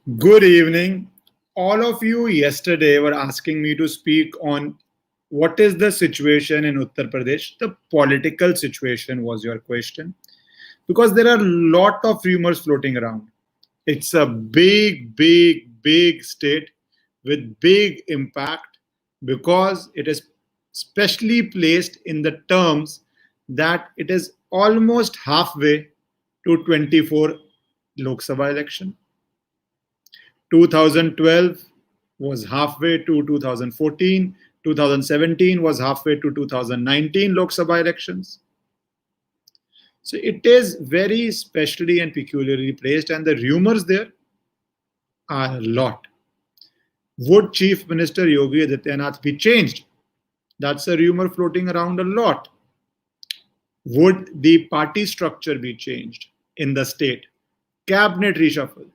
Good evening. All of you yesterday were asking me to speak on what is the situation in Uttar Pradesh. The political situation was your question because there are a lot of rumors floating around. It's a big state with big impact because it is specially placed in the terms that it is almost halfway to 24 Lok Sabha election. 2012 was halfway to 2014. 2017 was halfway to 2019 Lok Sabha elections. So it is very specially and peculiarly placed, and the rumors there are a lot. Would Chief Minister Yogi Adityanath be changed? That's a rumor floating around a lot. Would the party structure be changed in the state? Cabinet reshuffle.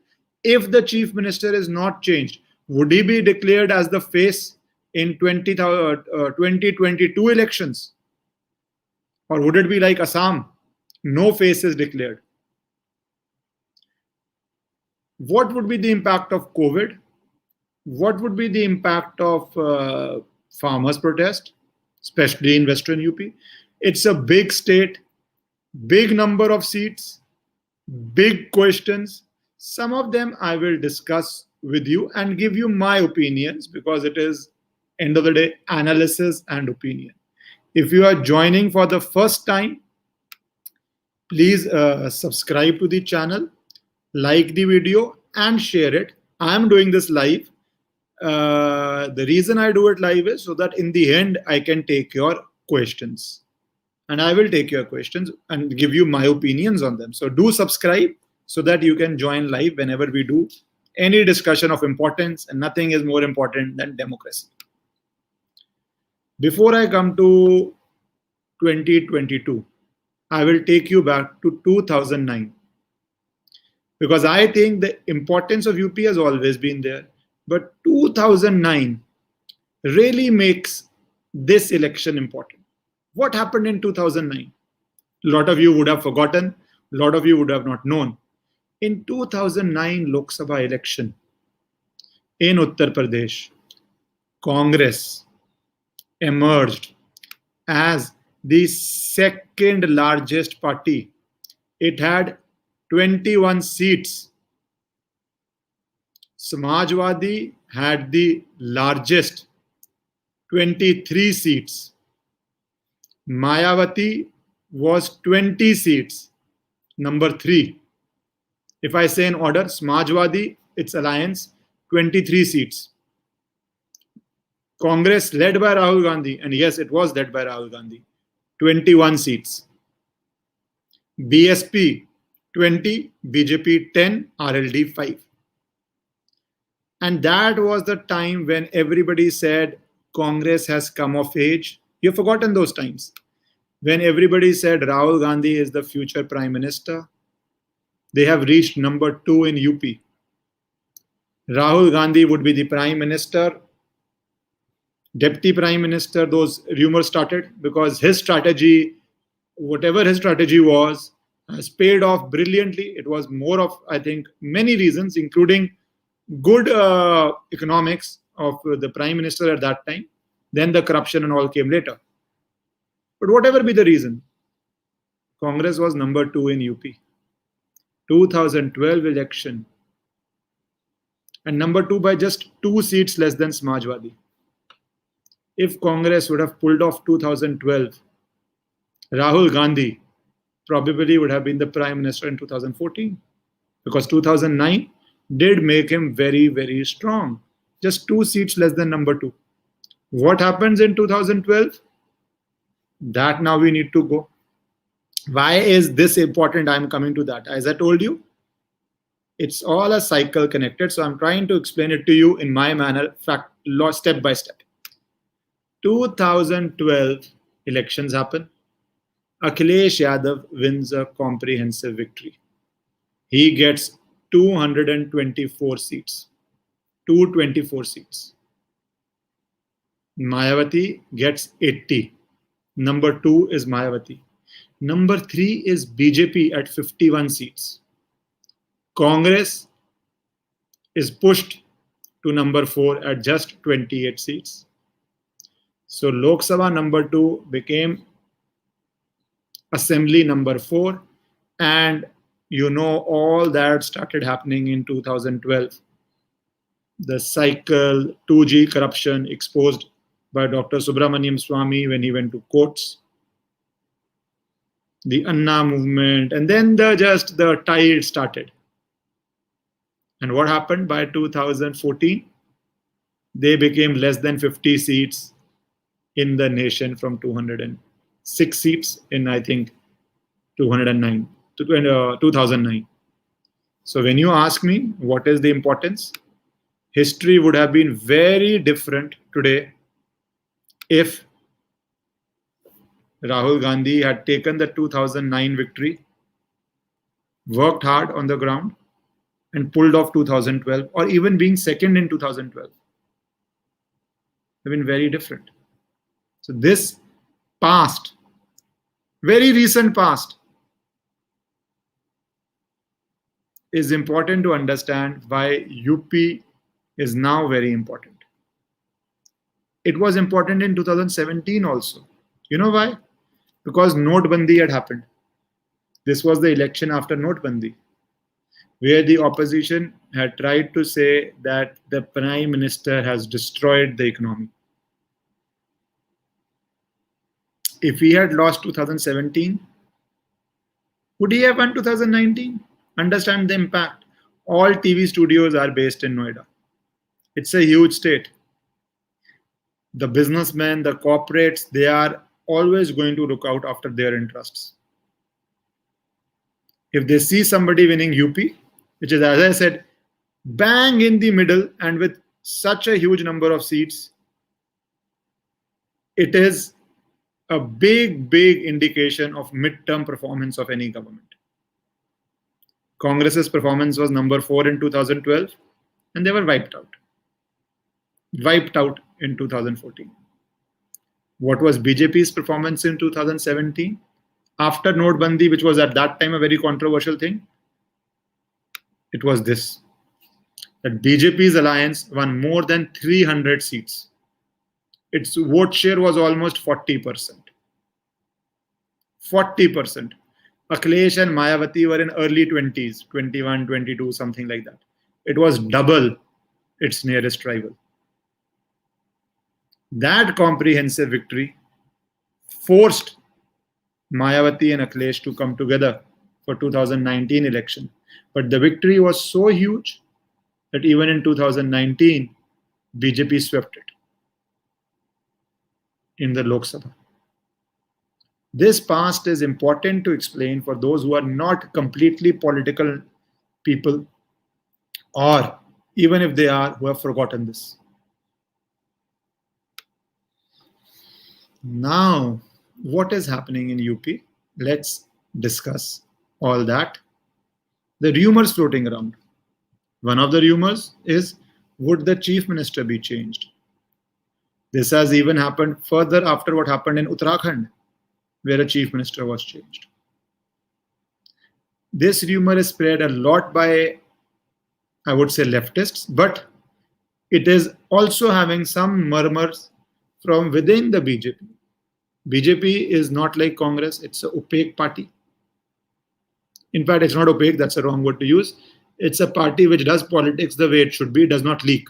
If the chief minister is not changed, would he be declared as the face in 2022 elections? Or would it be like Assam? No face is declared. What would be the impact of COVID? What would be the impact of farmers' protest, especially in Western UP? It's a big state, big number of seats, big questions. Some of them I will discuss with you and give you my opinions because it is, end of the day, analysis and opinion. If you are joining for the first time, please subscribe to the channel, like the video and share it. I am doing this live. The reason I do it live is so that in the end I can take your questions. And I will take your questions and give you my opinions on them. So do subscribe so that you can join live whenever we do any discussion of importance, and nothing is more important than democracy. Before I come to 2022, I will take you back to 2009 because I think the importance of UP has always been there, but 2009 really makes this election important. What happened in 2009? A lot of you would have forgotten, a lot of you would have not known. In 2009 Lok Sabha election in Uttar Pradesh, Congress emerged as the second largest party. It had 21 seats. Samajwadi had the largest, 23 seats. Mayawati was 20 seats, number 3. If I say in order, Samajwadi, its alliance, 23 seats. Congress led by Rahul Gandhi, and yes, it was led by Rahul Gandhi, 21 seats. BSP, 20, BJP, 10, RLD, 5. And that was the time when everybody said Congress has come of age. You've forgotten those times. When everybody said Rahul Gandhi is the future Prime Minister. They have reached number 2 in UP. Rahul Gandhi would be the Prime Minister, Deputy Prime Minister. Those rumors started because his strategy, whatever his strategy was, has paid off brilliantly. It was more of, I think, many reasons, including good economics of the Prime Minister at that time. Then the corruption and all came later. But whatever be the reason, Congress was number 2 in UP. 2012 election, and number 2 by just 2 seats less than Samajwadi. If Congress would have pulled off 2012, Rahul Gandhi probably would have been the Prime Minister in 2014 because 2009 did make him very strong. Just 2 seats less than number 2. What happens in 2012? That now we need to go. Why is this important? I'm coming to that. As I told you, it's all a cycle connected. So I'm trying to explain it to you in my manner, step by step. 2012 elections happen. Akhilesh Yadav wins a comprehensive victory. He gets 224 seats. 224 seats. Mayawati gets 80. Number 2 is Mayawati. Number 3 is BJP at 51 seats. Congress is pushed to number 4 at just 28 seats. So Lok Sabha number 2 became Assembly number 4, and all that started happening in 2012. The cycle, 2G corruption exposed by Dr. Subramanian Swamy when he went to courts, the Anna movement, and then the tide started. And what happened by 2014? They became less than 50 seats in the nation from 206 seats in, I think, 2009. So when you ask me what is the importance, history would have been very different today if Rahul Gandhi had taken the 2009 victory, worked hard on the ground, and pulled off 2012, or even being second in 2012. Have been very different. So this past, very recent past, is important to understand why UP is now very important. It was important in 2017 also. You know why? Because Notebandi had happened. This was the election after Notebandi, where the opposition had tried to say that the Prime Minister has destroyed the economy. If he had lost 2017, would he have won 2019? Understand the impact. All TV studios are based in Noida. It's a huge state. The businessmen, the corporates, they are always going to look out after their interests. If they see somebody winning UP, which is, as I said, bang in the middle and with such a huge number of seats, it is a big indication of midterm performance of any government. Congress's performance was number 4 in 2012, and they were wiped out. Wiped out in 2014. What was BJP's performance in 2017? After Notebandi, which was at that time a very controversial thing, it was this, that BJP's alliance won more than 300 seats. Its vote share was almost 40%. 40%. Akhilesh and Mayawati were in early 20s, 21, 22, something like that. It was double its nearest rival. That comprehensive victory forced Mayawati and Akhilesh to come together for 2019 election. But the victory was so huge that even in 2019, BJP swept it in the Lok Sabha. This past is important to explain for those who are not completely political people, or even if they are, who have forgotten this. Now, what is happening in UP? Let's discuss all that. The rumors floating around. One of the rumors is, would the chief minister be changed? This has even happened further after what happened in Uttarakhand, where a chief minister was changed. This rumor is spread a lot by, I would say, leftists, but it is also having some murmurs from within the BJP. BJP is not like Congress, it's an opaque party. In fact, it's not opaque, that's a wrong word to use. It's a party which does politics the way it should be, does not leak.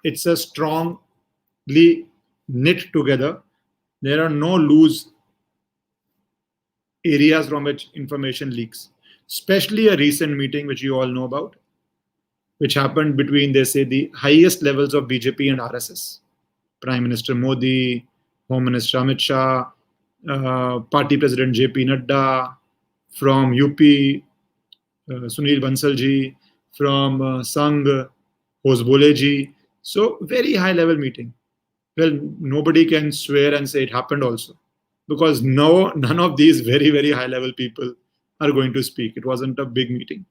It's a strongly knit together. There are no loose areas from which information leaks. Especially a recent meeting, which you all know about, which happened between, they say, the highest levels of BJP and RSS. Prime Minister Modi, Home Minister Amit Shah, Party President JP Nadda, from UP, Sunil Bansal ji, from Sangh, Hosbole ji. So very high level meeting. Well, nobody can swear and say it happened also, because none of these very high level people are going to speak. It wasn't a big meeting.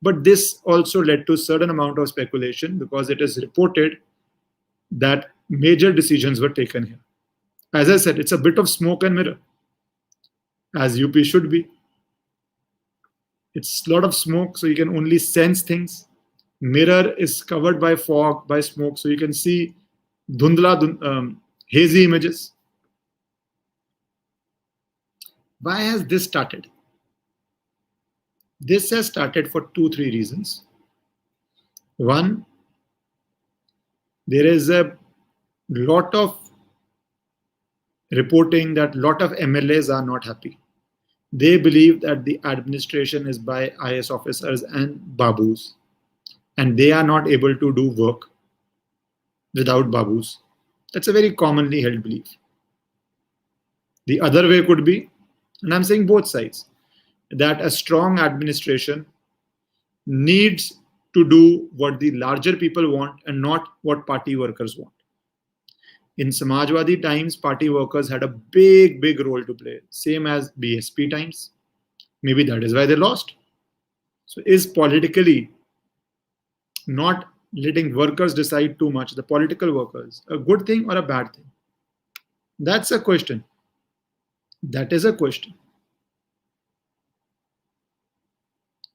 But this also led to a certain amount of speculation, because it is reported that major decisions were taken here. As I said, it's a bit of smoke and mirror, as UP should be. It's a lot of smoke, so you can only sense things. Mirror is covered by fog, by smoke, so you can see hazy images. Why has this started? This has started for 2-3 reasons. One, there is a lot of reporting that a lot of MLAs are not happy. They believe that the administration is by IS officers and babus, and they are not able to do work without babus. That's a very commonly held belief. The other way could be, and I'm saying both sides, that a strong administration needs to do what the larger people want and not what party workers want. In Samajwadi times, party workers had a big role to play, same as BSP times. Maybe that is why they lost. So is politically not letting workers decide too much, the political workers, a good thing or a bad thing? That's a question. That is a question.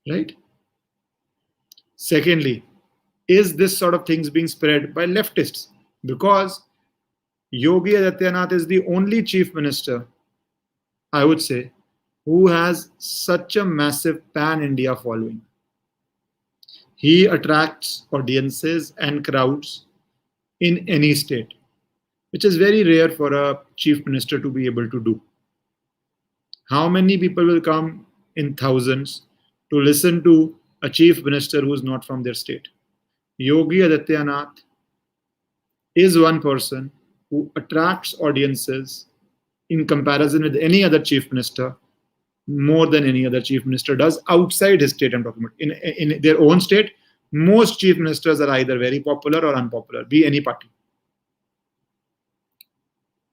Right? Secondly, is this sort of things being spread by leftists? Because Yogi Adityanath is the only chief minister, I would say, who has such a massive pan-India following. He attracts audiences and crowds in any state, which is very rare for a chief minister to be able to do. How many people will come in thousands to listen to a chief minister who is not from their state? Yogi Adityanath is one person who attracts audiences in comparison with any other chief minister more than any other chief minister does outside his state. I'm talking about in their own state. Most chief ministers are either very popular or unpopular, be any party.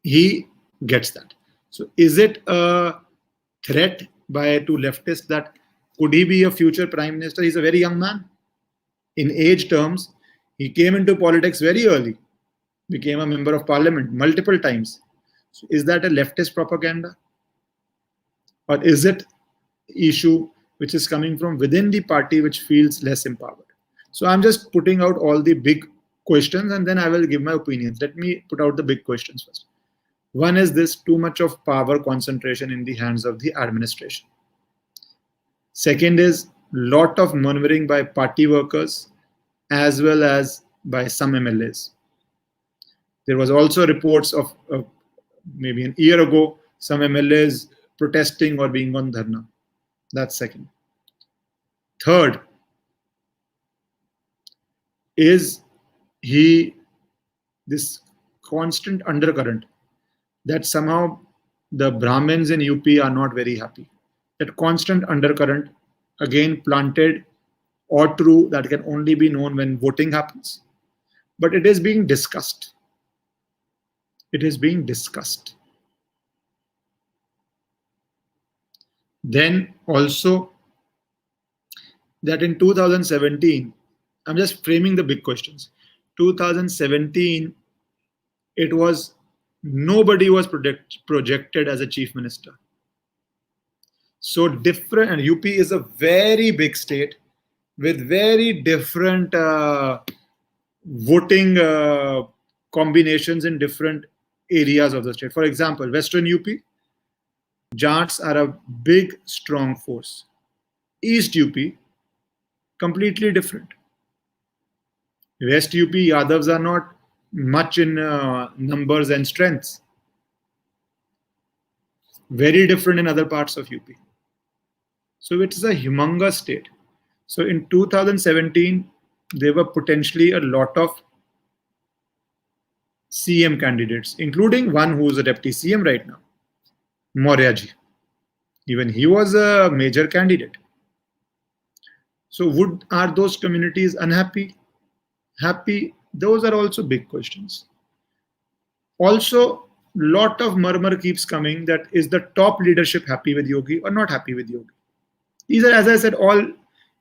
He gets that. So is it a threat to leftists that could he be a future prime minister? He's a very young man. In age terms, he came into politics very early, became a member of parliament multiple times. So is that a leftist propaganda? Or is it issue which is coming from within the party which feels less empowered? So I'm just putting out all the big questions and then I will give my opinions. Let me put out the big questions first. One is this: too much of power concentration in the hands of the administration. Second is lot of murmuring by party workers as well as by some MLAs. There was also reports of maybe an year ago, some MLAs protesting or being on dharna. That's second. Third, is this constant undercurrent that somehow the Brahmins in UP are not very happy. That constant undercurrent, again planted or true, that can only be known when voting happens. But it is being discussed. It is being discussed. Then also that in 2017, I'm just framing the big questions. 2017, it was nobody was projected as a chief minister. So different, and UP is a very big state with very different voting combinations in different areas of the state. For example, Western UP, Jats are a big, strong force. East UP, completely different. West UP, Yadavs are not much in numbers and strengths. Very different in other parts of UP. So it's a humongous state. So in 2017, there were potentially a lot of CM candidates, including one who is a deputy CM right now, Mauryaji. Even he was a major candidate. So are those communities unhappy? Happy? Those are also big questions. Also, lot of murmur keeps coming that is the top leadership happy with Yogi or not happy with Yogi? These are, as I said, all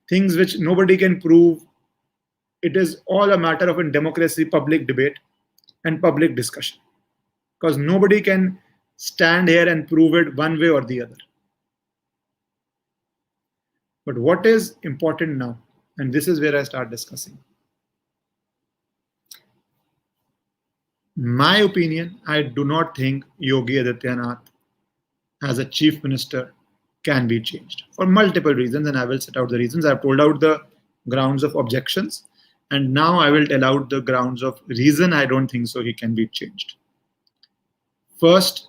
things which nobody can prove. It is all a matter of in democracy, public debate and public discussion. Because nobody can stand here and prove it one way or the other. But what is important now And this is where I start discussing. My opinion, I do not think Yogi Adityanath as a chief minister can be changed for multiple reasons, and I will set out the reasons. I've told out the grounds of objections, and now I will tell out the grounds of reason I don't think so he can be changed. First,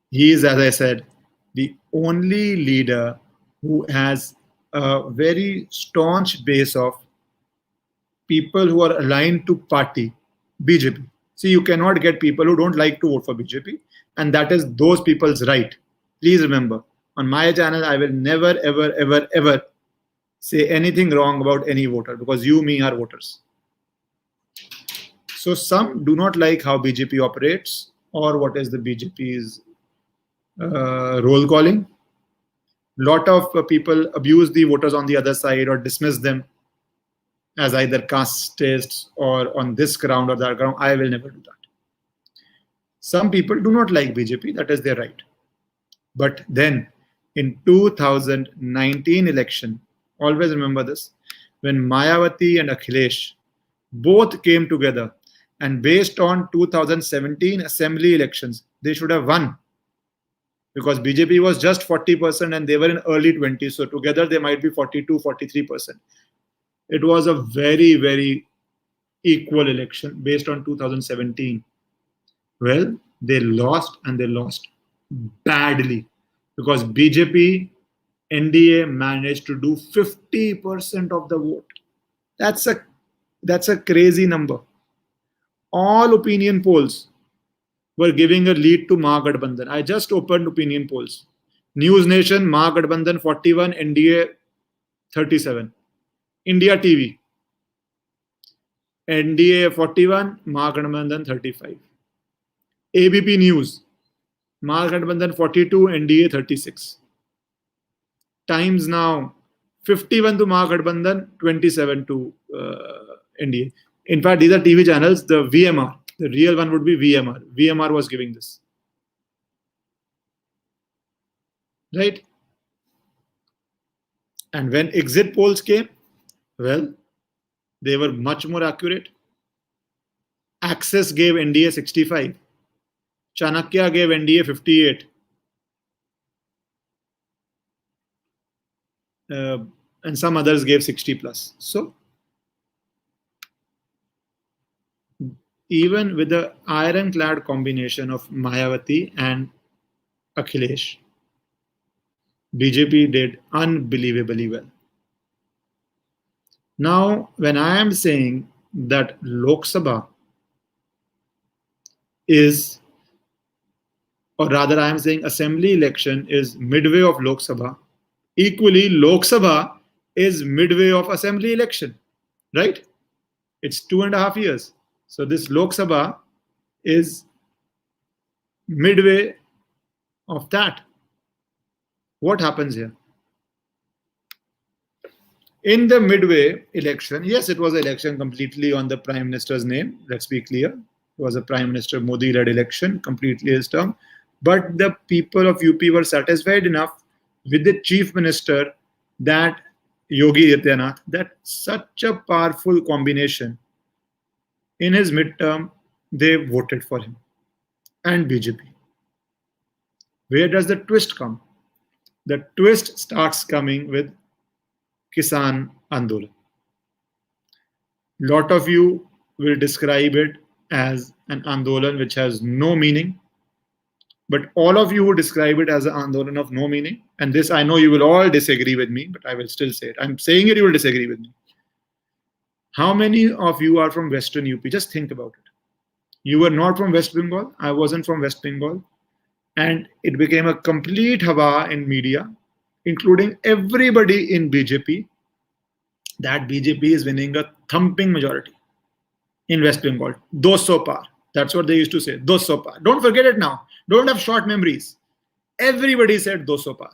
he is, as I said, the only leader who has a very staunch base of people who are aligned to party, BJP. See, you cannot get people who don't like to vote for BJP, and that is those people's right. Please remember, on my channel, I will never, ever, ever, ever say anything wrong about any voter, because you, me, are voters. So some do not like how BJP operates or what is the BJP's roll calling. Lot of people abuse the voters on the other side or dismiss them as either castes or on this ground or that ground. I will never do that. Some people do not like BJP, that is their right. But then in 2019 election, always remember this, when Mayawati and Akhilesh both came together, and based on 2017 assembly elections, they should have won, because BJP was just 40% and they were in early 20s. So together they might be 42, 43%. It was a very, very equal election based on 2017. Well, they lost, and they lost badly, because BJP, NDA managed to do 50% of the vote. That's a crazy number. All opinion polls were giving a lead to Mahagathbandhan. I just opened opinion polls. News Nation, Mahagathbandhan 41, NDA 37. India TV, NDA 41, Mahagathbandhan 35. ABP News, Mahagathbandhan 42, NDA 36. Times Now, 51 to Mahagathbandhan, 27 to NDA. In fact, these are TV channels. The VMR, the real one would be VMR. VMR was giving this. Right? And when exit polls came, well, they were much more accurate. Access gave NDA 65. Chanakya gave NDA 58. And some others gave 60 plus. So even with the ironclad combination of Mayawati and Akhilesh, BJP did unbelievably well. Now, when I am saying that Lok Sabha is, or rather I am saying assembly election is midway of Lok Sabha, equally Lok Sabha is midway of assembly election, right? It's 2.5 years. So this Lok Sabha is midway of that. What happens here? In the midway election, yes, it was an election completely on the Prime Minister's name. Let's be clear. It was a Prime Minister Modi-led election, completely his term. But the people of UP were satisfied enough with the Chief Minister, that Yogi Adityanath, that such a powerful combination. In his midterm, they voted for him and BJP. Where does the twist come? The twist starts coming with Kisan Andolan. Lot of you will describe it as an Andolan which has no meaning. But all of you who describe it as an Andolan of no meaning, and this I know you will all disagree with me, but I will still say it. I'm saying it, you will disagree with me. How many of you are from Western UP? Just think about it. You were not from West Bengal. I wasn't from West Bengal. And it became a complete hawa in media, including everybody in BJP, that BJP is winning a thumping majority in West Bengal. 200 par. That's what they used to say. 200 par. Don't forget it now. Don't have short memories. Everybody said 200 par.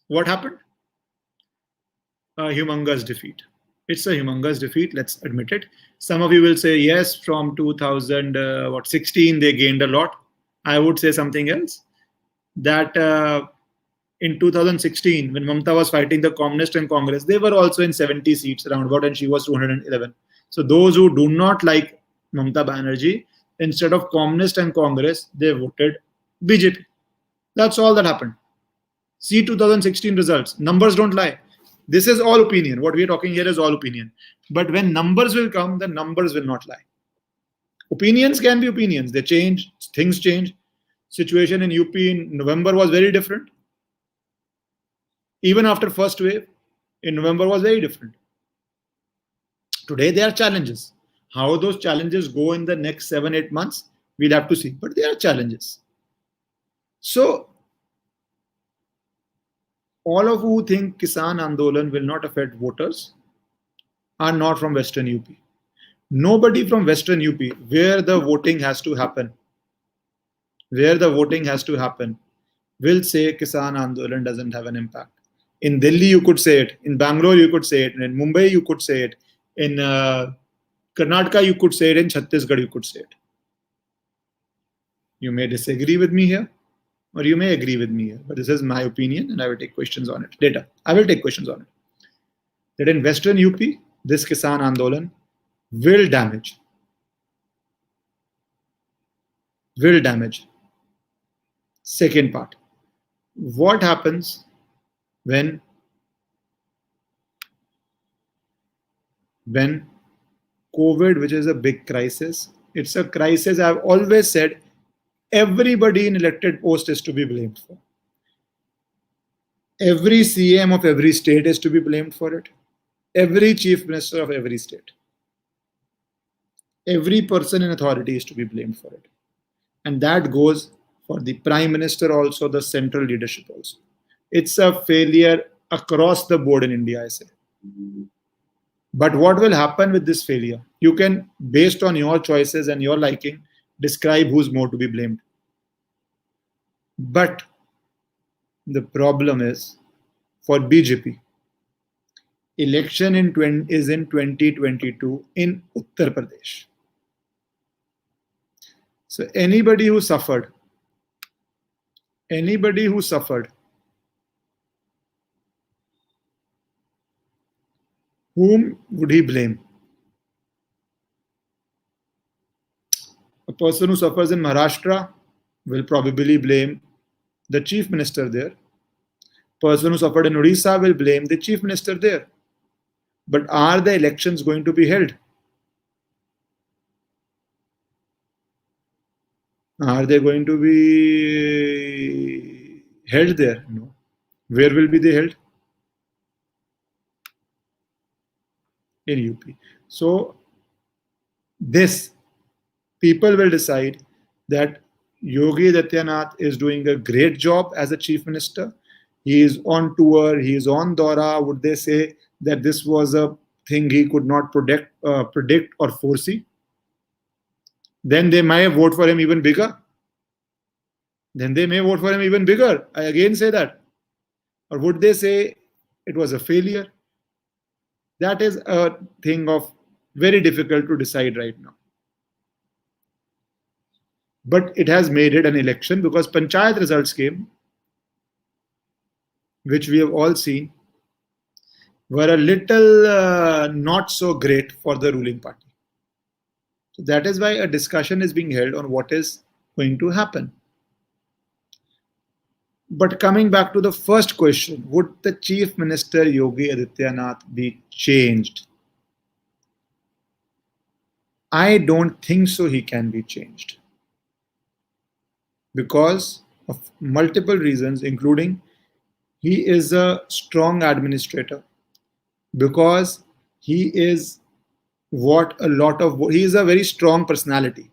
What happened? A humongous defeat. It's a humongous defeat, let's admit it. Some of you will say, yes, from 2016, they gained a lot. I would say something else. That in 2016, when Mamata was fighting the Communist and Congress, they were also in 70 seats around about, and she was 211. So those who do not like Mamata Banerjee, instead of Communist and Congress, they voted BJP. That's all that happened. See 2016 results. Numbers don't lie. This is all opinion. What we are talking here is all opinion. But when numbers will come, the numbers will not lie. Opinions can be opinions. They change. Things change. Situation in UP in November was very different. Even after first wave, in November was very different. Today, there are challenges. How those challenges go in the next 7-8 months, we'll have to see. But there are challenges. So, all of who think Kisan Andolan will not affect voters are not from Western UP. Nobody from Western UP, where the voting has to happen, will say Kisan Andolan doesn't have an impact. In Delhi, you could say it. In Bangalore, you could say it. In Mumbai, you could say it. In Karnataka, you could say it. In Chhattisgarh, you could say it. You may disagree with me here, or you may agree with me here. But this is my opinion, and I will take questions on it. I will take questions on it. That in Western UP, this Kisan Andolan will damage. Second part. What happens when COVID, which is a big crisis, it's a crisis I've always said everybody in elected post is to be blamed for. Every CM of every state is to be blamed for it. Every chief minister of every state. Every person in authority is to be blamed for it. And that goes for the prime minister also, the central leadership also. It's a failure across the board in India, I say. But what will happen with this failure? You can, based on your choices and your liking, describe who's more to be blamed. But the problem is, for BJP, election is in 2022 in Uttar Pradesh. So anybody who suffered, whom would he blame? A person who suffers in Maharashtra will probably blame the chief minister there. Person who suffered in Odisha will blame the chief minister there. But are the elections going to be held? Are they going to be held there? No. Where will be they held? In UP. So this, people will decide that Yogi Adityanath is doing a great job as a chief minister. He is on tour, he is on Dora. Would they say that this was a thing he could not predict or foresee? Then they may vote for him even bigger. I again say that. Or would they say it was a failure? That is a thing of very difficult to decide right now. But it has made it an election because Panchayat results came, which we have all seen, were a little not so great for the ruling party. So that is why a discussion is being held on what is going to happen. But coming back to the first question, would the Chief Minister Yogi Adityanath be changed? I don't think so he can be changed. Because of multiple reasons, including he is a strong administrator. Because he is he is a very strong personality.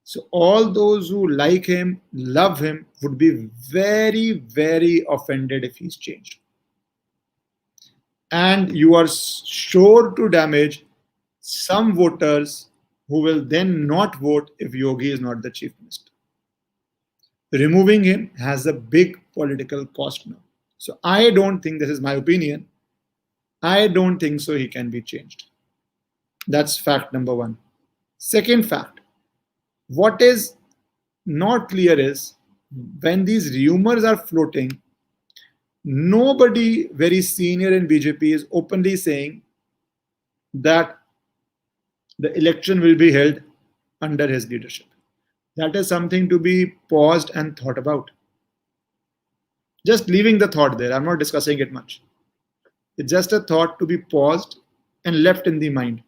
So all those who like him, love him, would be very, very offended if he's changed. And you are sure to damage some voters who will then not vote if Yogi is not the chief minister. Removing him has a big political cost now. So I don't think, this is my opinion, I don't think so he can be changed. That's fact number one. Second fact, what is not clear is when these rumors are floating Nobody very senior in BJP is openly saying that the election will be held under his leadership. That is something to be paused and thought about. Just leaving the thought there. I'm not discussing it much. It's just a thought to be paused and left in the mind.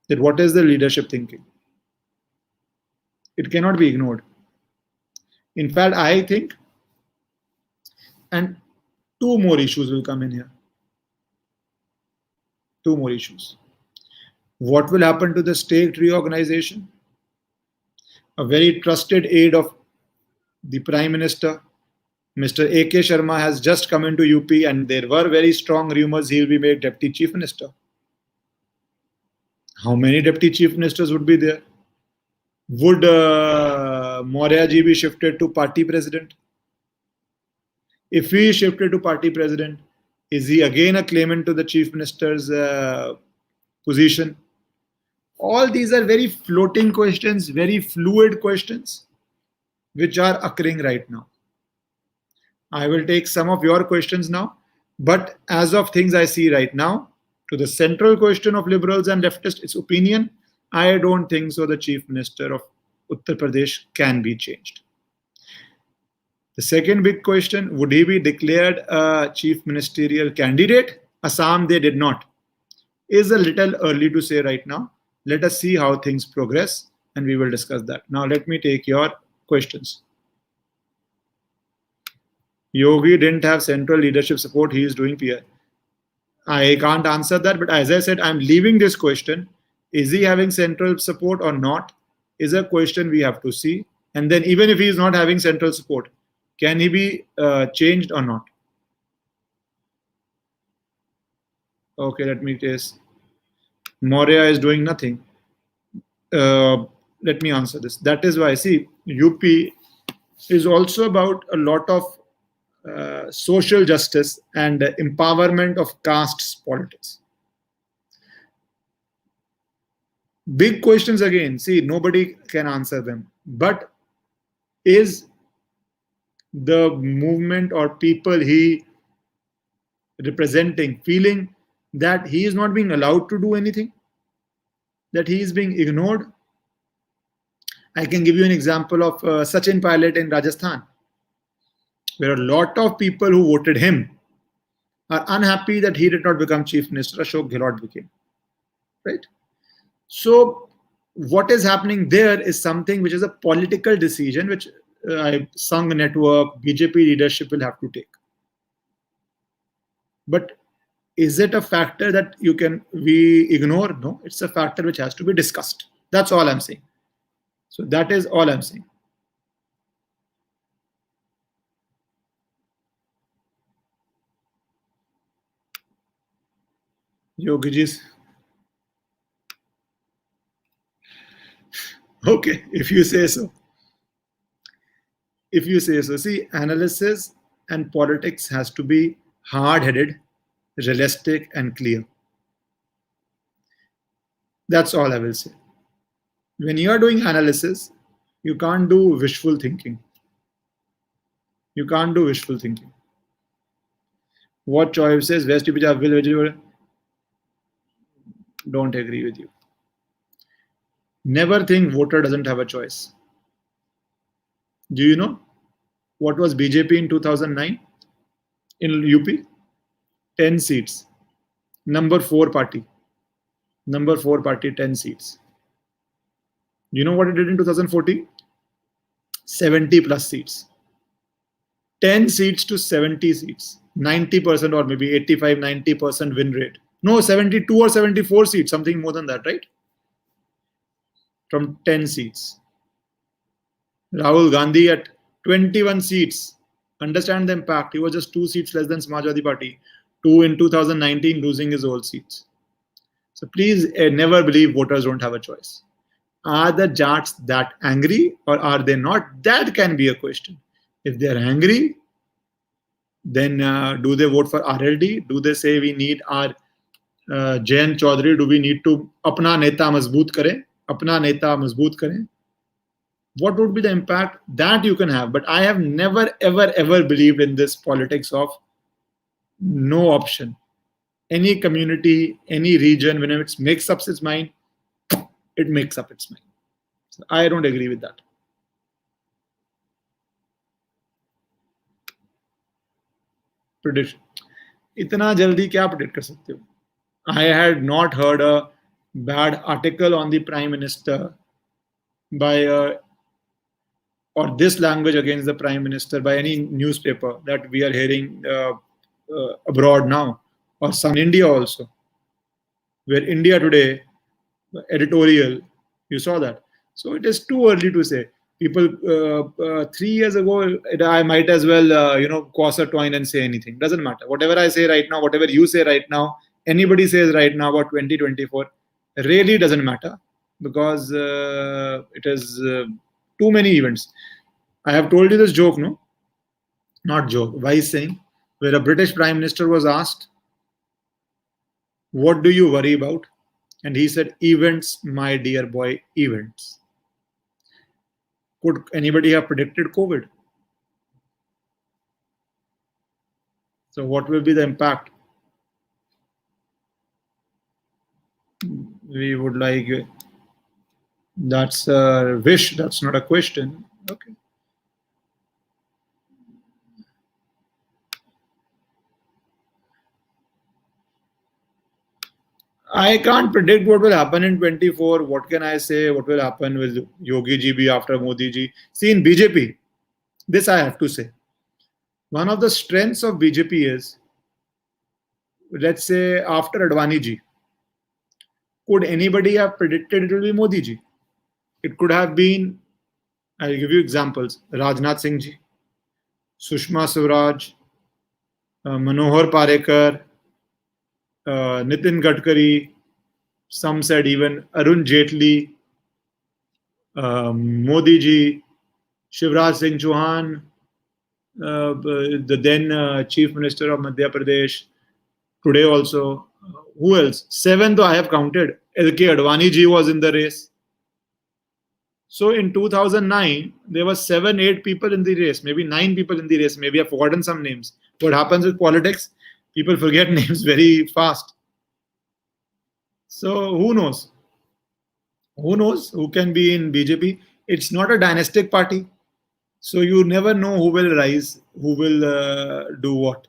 That what is the leadership thinking? It cannot be ignored. In fact, I think, and two more issues will come in here. Two more issues. What will happen to the state reorganization? A very trusted aide of the Prime Minister, Mr. A.K. Sharma, has just come into UP, and there were very strong rumors he will be made Deputy Chief Minister. How many Deputy Chief Ministers would be there? Would Maurya ji be shifted to Party President? If he is shifted to Party President, is he again a claimant to the Chief Minister's position? All these are very floating questions, very fluid questions, which are occurring right now. I will take some of your questions now, but as of things I see right now, to the central question of liberals and leftists, its opinion, I don't think so the Chief Minister of Uttar Pradesh can be changed. The second big question, would he be declared a chief ministerial candidate? Assam, they did not. Is a little early to say right now. Let us see how things progress and we will discuss that. Now let me take your questions. Yogi didn't have central leadership support. He is doing PR. I can't answer that, but as I said, I'm leaving this question. Is he having central support or not? Is a question we have to see. And then even if he is not having central support, can he be changed or not? Okay, let me test. Maurya is doing nothing. Let me answer this. That is why, see, UP is also about a lot of social justice and empowerment of castes politics. Big questions again. See, nobody can answer them. But is the movement or people he representing feeling that he is not being allowed to do anything? That he is being ignored? I can give you an example of Sachin Pilot in Rajasthan, where a lot of people who voted him are unhappy that he did not become Chief Minister. Ashok Gehlot became. Right? So what is happening there is something which is a political decision which Sangh network, BJP leadership will have to take. But is it a factor that we ignore? No, it's a factor which has to be discussed. That's all I'm saying. So that is all I'm saying. Yogi ji's. Okay, if you say so. If you say so. See, analysis and politics has to be hard-headed, realistic, and clear. That's all I will say. When you are doing analysis, you can't do wishful thinking. You can't do wishful thinking. What choice says West UP will vegetable? Don't agree with you. Never think voter doesn't have a choice. Do you know what was BJP in 2009 in UP? 10 seats. Number 4 party. Number 4 party, 10 seats. You know what it did in 2014? 70 plus seats. 10 seats to 70 seats. 90% or maybe 85, 90% win rate. No, 72 or 74 seats, something more than that, right? From 10 seats. Rahul Gandhi at 21 seats. Understand the impact. He was just 2 seats less than Samajwadi Party. 2 in 2019, losing his old seats. So please never believe voters don't have a choice. Are the Jats that angry or are they not? That can be a question. If they're angry, then do they vote for RLD? Do they say we need our Jayan Chaudhary? Do we need to apna neta mazboot kare? Apna neta mazboot kare? What would be the impact that you can have? But I have never, ever, ever believed in this politics of no option. Any community, any region, whenever it makes up its mind, it makes up its mind. So I don't agree with that. Prediction. इतना जल्दी क्या predict कर सकते हो? I had not heard a bad article on the Prime Minister by or this language against the Prime Minister by any newspaper that we are hearing abroad now, or some in India also, where India Today editorial, you saw that. So it is too early to say. People 3 years ago, I might as well toss a coin and say anything. Doesn't matter. Whatever I say right now, whatever you say right now, anybody says right now about 2024, really doesn't matter, because it is too many events. I have told you this joke, no? Not joke, wise saying, where a British Prime Minister was asked, what do you worry about? And he said, events, my dear boy, events. Could anybody have predicted COVID? So what will be the impact? We would like, that's a wish, that's not a question. Okay. I can't predict what will happen in 24. What can I say? What will happen with Yogi ji be after Modi ji? See, in BJP, this I have to say. One of the strengths of BJP is, let's say, after Advani ji, could anybody have predicted it will be Modi ji? It could have been, I'll give you examples, Rajnath Singh ji, Sushma Swaraj, Manohar Parekar, Nitin Gadkari, some said even Arun Jaitley, Modi ji, Shivraj Singh Chauhan, the then Chief Minister of Madhya Pradesh, today also. Who else? 7 though I have counted. L.K. Advani ji was in the race. So in 2009, there were 7, 8 people in the race, maybe 9 people in the race. Maybe I've forgotten some names. What happens with politics? People forget names very fast. So who knows? Who knows who can be in BJP? It's not a dynastic party. So you never know who will rise, who will do what.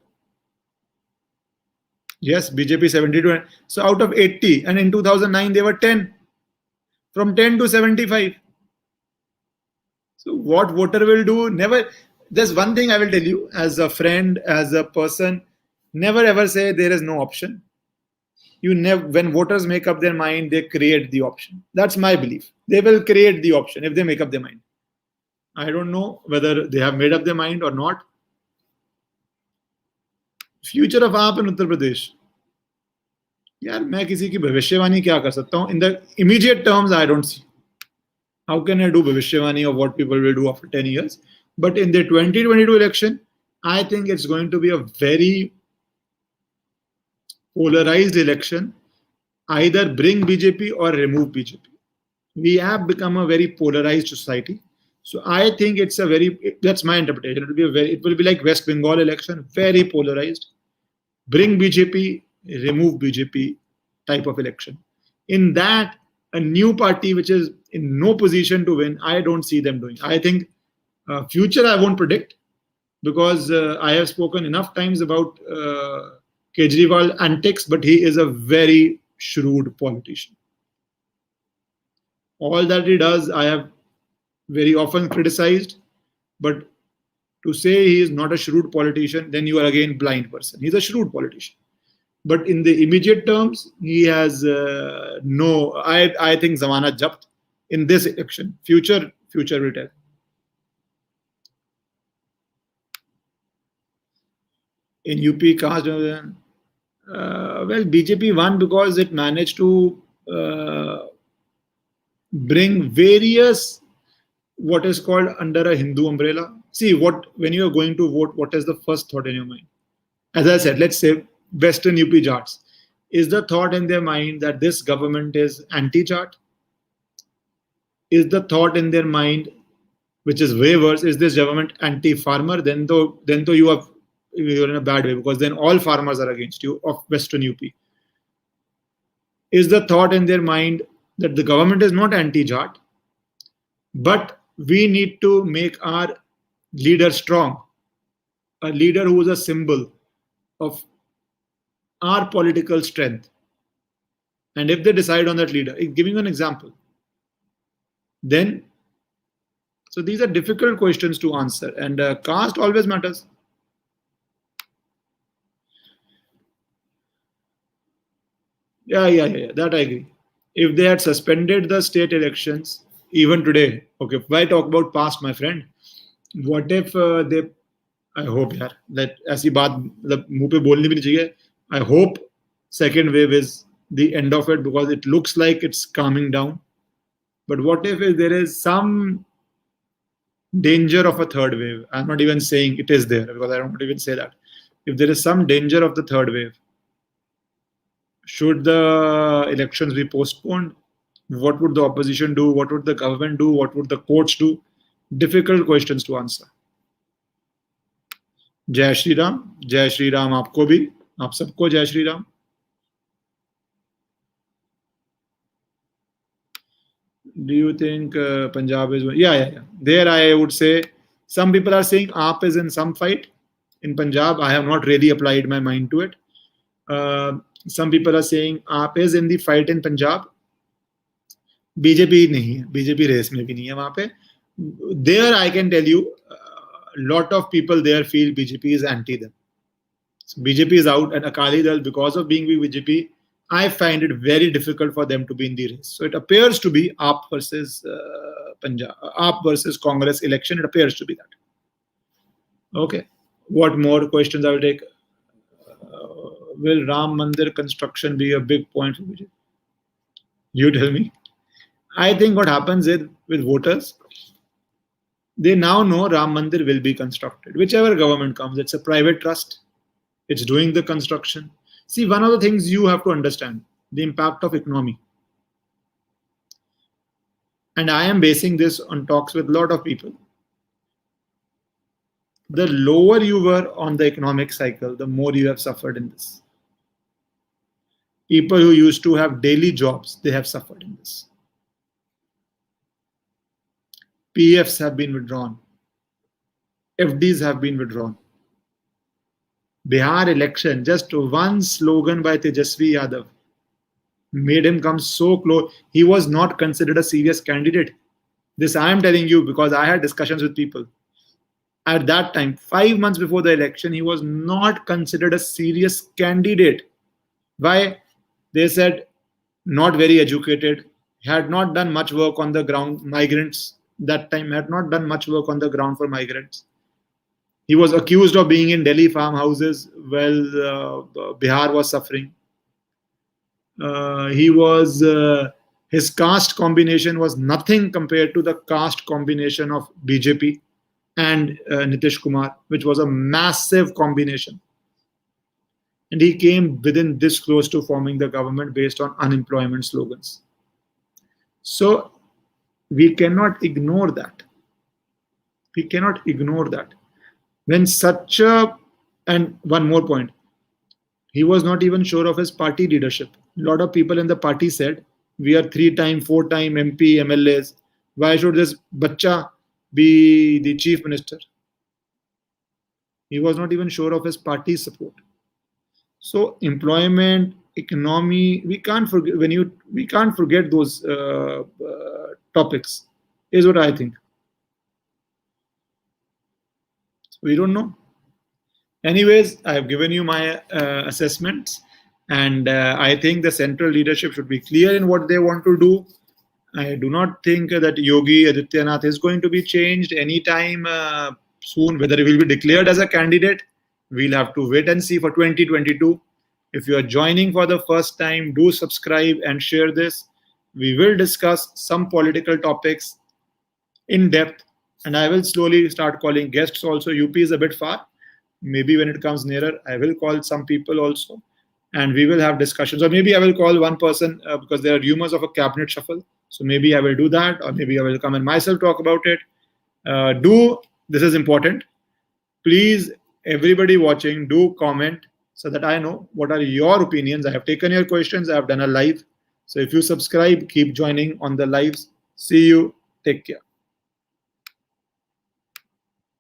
Yes, BJP 72. So out of 80, and in 2009 they were 10. From 10 to 75. So what voter will do? Never. There's one thing I will tell you as a friend, as a person, never ever say there is no option. You never, when voters make up their mind, they create the option. That's my belief. They will create the option if they make up their mind. I don't know whether they have made up their mind or not. Future of आप in Uttar Pradesh. यार मैं किसी की भविष्यवाणी क्या कर सकता हूँ? In the immediate terms, I don't see. How can I do bhavishwani of what people will do after 10 years? But in the 2022 election, I think it's going to be a very polarized election. Either bring BJP or remove BJP. We have become a very polarized society. So I think it's a very, that's my interpretation. It will be like West Bengal election, very polarized. Bring BJP, remove BJP type of election. In that, a new party which is in no position to win, I don't see them doing. I think future I won't predict, because I have spoken enough times about Kejriwal antics, but he is a very shrewd politician. All that he does, I have very often criticized, but to say he is not a shrewd politician, then you are again blind person. He's a shrewd politician. But in the immediate terms, he has no, I think Zamana Japt in this election. Future will tell. In UP, well, BJP won because it managed to bring various, what is called under a Hindu umbrella. See, when you are going to vote, what is the first thought in your mind? As I said, let's say Western UP Jats. Is the thought in their mind that this government is anti-Jat? Is the thought in their mind which is way worse, is this government anti-farmer? Then though you're in a bad way, because then all farmers are against you of Western UP. Is the thought in their mind that the government is not anti-Jat, but we need to make our leader strong, a leader who is a symbol of our political strength. And if they decide on that leader, giving you an example, then, so these are difficult questions to answer, and caste always matters. Yeah, that I agree. If they had suspended the state elections, even today, okay, why talk about past, my friend? What if they, I hope यार, that ऐसी बात मतलब मुंह पे बोलनी भी नहीं चाहिए. I hope second wave is the end of it, because it looks like it's calming down. But what if there is some danger of a third wave? I'm not even saying it is there, because I don't even say that. If there is some danger of the third wave, should the elections be postponed? What would the opposition do? What would the government do? What would the courts do? Difficult questions to answer. जय श्री राम आपको भी, आप सबको जय Shri Ram. Do you think Punjab is? Yeah. There I would say some people are saying AAP is in some fight in Punjab. I have not really applied my mind to it. Some people are saying AAP is in the fight in Punjab. BJP नहीं है, BJP race में भी नहीं है वहाँ पे. There I can tell you, lot of people there feel BJP is anti them. So BJP is out, and Akali Dal, because of being with BJP, I find it very difficult for them to be in the race. So it appears to be AAP versus Punjab, AAP versus Congress election. It appears to be that. Okay. What more questions I will take? Will Ram Mandir construction be a big point for BJP? You tell me. I think what happens is with voters, they now know Ram Mandir will be constructed. Whichever government comes, it's a private trust. It's doing the construction. See, one of the things you have to understand, the impact of economy. And I am basing this on talks with a lot of people. The lower you were on the economic cycle, the more you have suffered in this. People who used to have daily jobs, they have suffered in this. PFs have been withdrawn. FDs have been withdrawn. Bihar election, just one slogan by Tejasvi Yadav made him come so close. He was not considered a serious candidate. This I am telling you because I had discussions with people. At that time, 5 months before the election, he was not considered a serious candidate. Why? They said not very educated, had not done much work on the ground. Migrants that time had not done much work on the ground for migrants. He was accused of being in Delhi farmhouses while Bihar was suffering. His caste combination was nothing compared to the caste combination of BJP and Nitish Kumar, which was a massive combination. And he came within this close to forming the government based on unemployment slogans. So we cannot ignore that. We cannot ignore that. When such a, and one more point, he was not even sure of his party leadership. A lot of people in the party said, we are 3-time, 4-time MP, MLAs. Why should this bacha be the chief minister? He was not even sure of his party support. So employment, economy, we can't forget those topics, is what I think. We don't know. Anyways, I have given you my assessments, and I think the central leadership should be clear in what they want to do. I do not think that Yogi Adityanath is going to be changed anytime soon. Whether he will be declared as a candidate, we'll have to wait and see for 2022. If you are joining for the first time, do subscribe and share this. We will discuss some political topics in depth, and I will slowly start calling guests also. UP is a bit far. Maybe when it comes nearer, I will call some people also, and we will have discussions. Or maybe I will call one person because there are rumors of a cabinet shuffle. So maybe I will do that, or maybe I will come and myself talk about it. This is important. Please, everybody watching, do comment so that I know what are your opinions. I have taken your questions. I have done a live. So if you subscribe, keep joining on the lives. See you. Take care.